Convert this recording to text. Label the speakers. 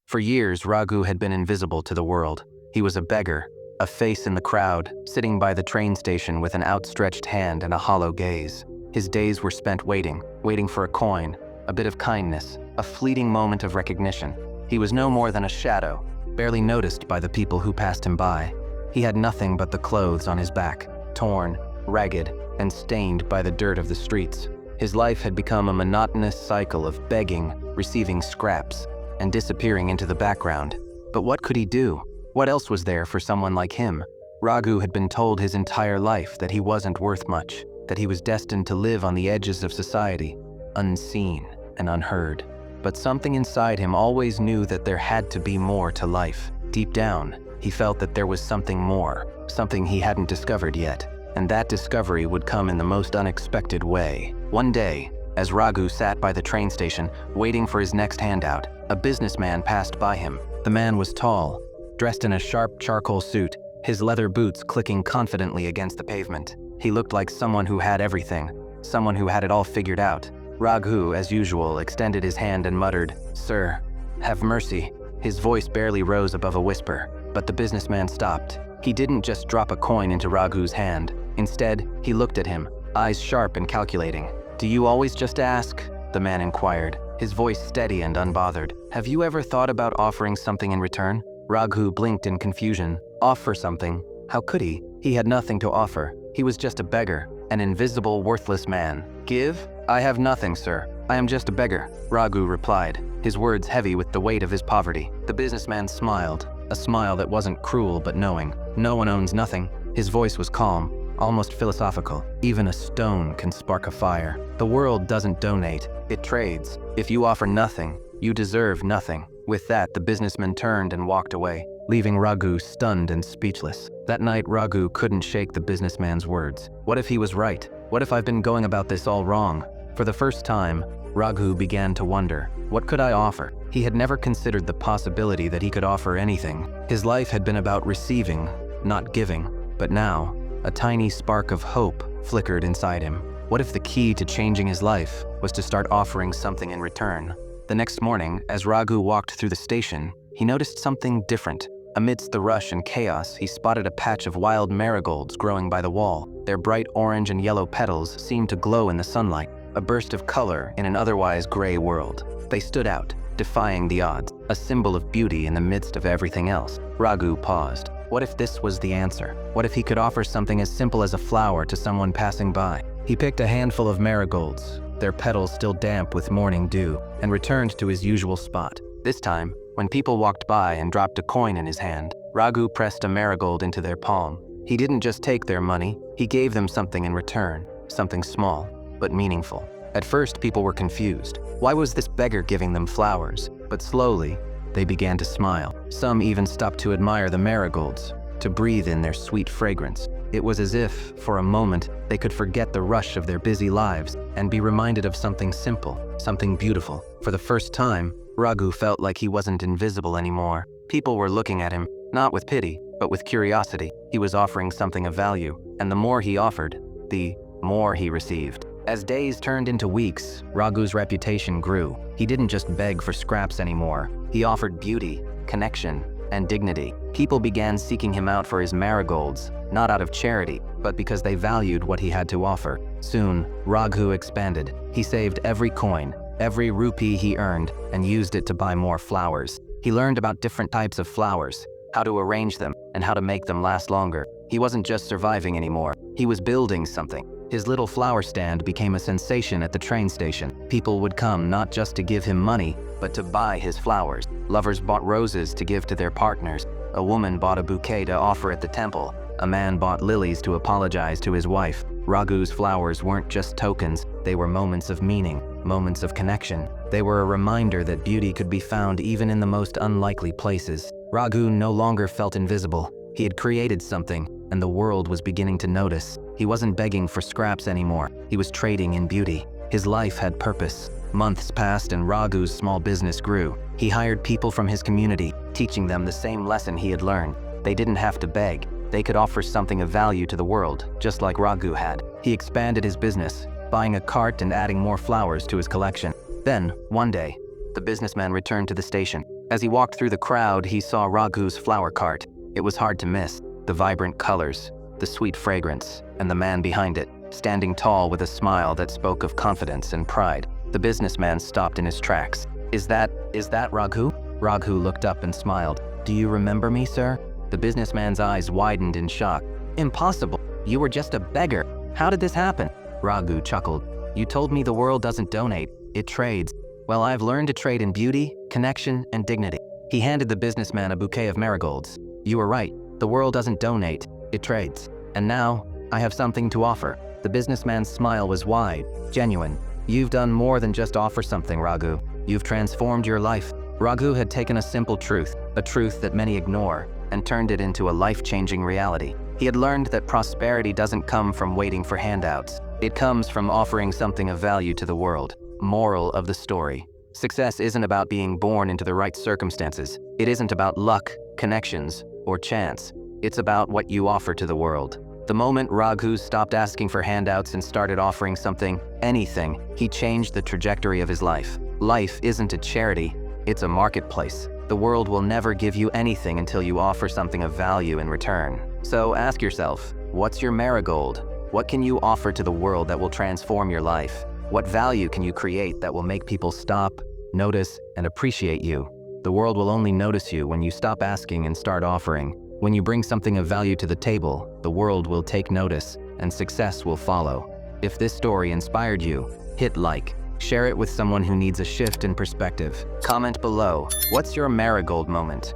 Speaker 1: For years, Raghu had been invisible to the world. He was a beggar, a face in the crowd, sitting by the train station with an outstretched hand and a hollow gaze. His days were spent waiting for a coin, a bit of kindness, a fleeting moment of recognition. He was no more than a shadow, barely noticed by the people who passed him by. He had nothing but the clothes on his back, torn, ragged, and stained by the dirt of the streets. His life had become a monotonous cycle of begging, receiving scraps, and disappearing into the background. But what could he do? What else was there for someone like him? Raghu had been told his entire life that he wasn't worth much, that he was destined to live on the edges of society, unseen and unheard. But something inside him always knew that there had to be more to life. Deep down, he felt that there was something more, something he hadn't discovered yet. And that discovery would come in the most unexpected way. One day, as Raghu sat by the train station, waiting for his next handout, a businessman passed by him. The man was tall, dressed in a sharp charcoal suit, his leather boots clicking confidently against the pavement. He looked like someone who had everything, someone who had it all figured out. Raghu, as usual, extended his hand and muttered, "Sir, have mercy." His voice barely rose above a whisper, but the businessman stopped. He didn't just drop a coin into Raghu's hand. Instead, he looked at him, eyes sharp and calculating. "Do you always just ask?" the man inquired, his voice steady and unbothered. "Have you ever thought about offering something in return?" Raghu blinked in confusion. Offer something? How could he? He had nothing to offer. He was just a beggar, an invisible, worthless man. "Give? I have nothing, sir. I am just a beggar," Raghu replied, his words heavy with the weight of his poverty. The businessman smiled, a smile that wasn't cruel but knowing. "No one owns nothing." His voice was calm, almost philosophical. "Even a stone can spark a fire. The world doesn't donate, it trades. If you offer nothing, you deserve nothing." With that, the businessman turned and walked away, leaving Raghu stunned and speechless. That night, Raghu couldn't shake the businessman's words. What if he was right? What if I've been going about this all wrong? For the first time, Raghu began to wonder, what could I offer? He had never considered the possibility that he could offer anything. His life had been about receiving, not giving. But now, a tiny spark of hope flickered inside him. What if the key to changing his life was to start offering something in return? The next morning, as Raghu walked through the station, he noticed something different. Amidst the rush and chaos, he spotted a patch of wild marigolds growing by the wall. Their bright orange and yellow petals seemed to glow in the sunlight, a burst of color in an otherwise gray world. They stood out, defying the odds, a symbol of beauty in the midst of everything else. Raghu paused. What if this was the answer? What if he could offer something as simple as a flower to someone passing by? He picked a handful of marigolds, their petals still damp with morning dew, and returned to his usual spot. This time, when people walked by and dropped a coin in his hand, Raghu pressed a marigold into their palm. He didn't just take their money, he gave them something in return, something small, but meaningful. At first, people were confused. Why was this beggar giving them flowers? But slowly, they began to smile. Some even stopped to admire the marigolds, to breathe in their sweet fragrance. It was as if, for a moment, they could forget the rush of their busy lives and be reminded of something simple, something beautiful. For the first time, Raghu felt like he wasn't invisible anymore. People were looking at him, not with pity, but with curiosity. He was offering something of value, and the more he offered, the more he received. As days turned into weeks, Raghu's reputation grew. He didn't just beg for scraps anymore. He offered beauty, connection, and dignity. People began seeking him out for his marigolds, not out of charity, but because they valued what he had to offer. Soon, Raghu expanded. He saved every coin, every rupee he earned, and used it to buy more flowers. He learned about different types of flowers, how to arrange them, and how to make them last longer. He wasn't just surviving anymore. He was building something. His little flower stand became a sensation at the train station. People would come not just to give him money, but to buy his flowers. Lovers bought roses to give to their partners. A woman bought a bouquet to offer at the temple. A man bought lilies to apologize to his wife. Raghu's flowers weren't just tokens, they were moments of meaning, moments of connection. They were a reminder that beauty could be found even in the most unlikely places. Raghu no longer felt invisible. He had created something, and the world was beginning to notice. He wasn't begging for scraps anymore. He was trading in beauty. His life had purpose. Months passed and Raghu's small business grew. He hired people from his community, teaching them the same lesson he had learned. They didn't have to beg. They could offer something of value to the world, just like Raghu had. He expanded his business, buying a cart and adding more flowers to his collection. Then, one day, the businessman returned to the station. As he walked through the crowd, he saw Raghu's flower cart. It was hard to miss. The vibrant colors, the sweet fragrance, and the man behind it, standing tall with a smile that spoke of confidence and pride. The businessman stopped in his tracks. Is that Raghu? Raghu looked up and smiled. Do you remember me, sir? The businessman's eyes widened in shock. Impossible. You were just a beggar. How did this happen? Raghu chuckled. You told me the world doesn't donate, it trades. Well, I've learned to trade in beauty, connection, and dignity. He handed the businessman a bouquet of marigolds. You were right. The world doesn't donate, it trades. And now, I have something to offer. The businessman's smile was wide, genuine. You've done more than just offer something, Raghu. You've transformed your life. Raghu had taken a simple truth, a truth that many ignore, and turned it into a life-changing reality. He had learned that prosperity doesn't come from waiting for handouts. It comes from offering something of value to the world. Moral of the story. Success isn't about being born into the right circumstances. It isn't about luck, connections, or chance. It's about what you offer to the world. The moment Raghu stopped asking for handouts and started offering something, anything, he changed the trajectory of his life. Life isn't a charity, it's a marketplace. The world will never give you anything until you offer something of value in return. So ask yourself, what's your marigold? What can you offer to the world that will transform your life? What value can you create that will make people stop, notice, and appreciate you? The world will only notice you when you stop asking and start offering. When you bring something of value to the table, the world will take notice, and success will follow. If this story inspired you, hit like. Share it with someone who needs a shift in perspective. Comment below, what's your marigold moment?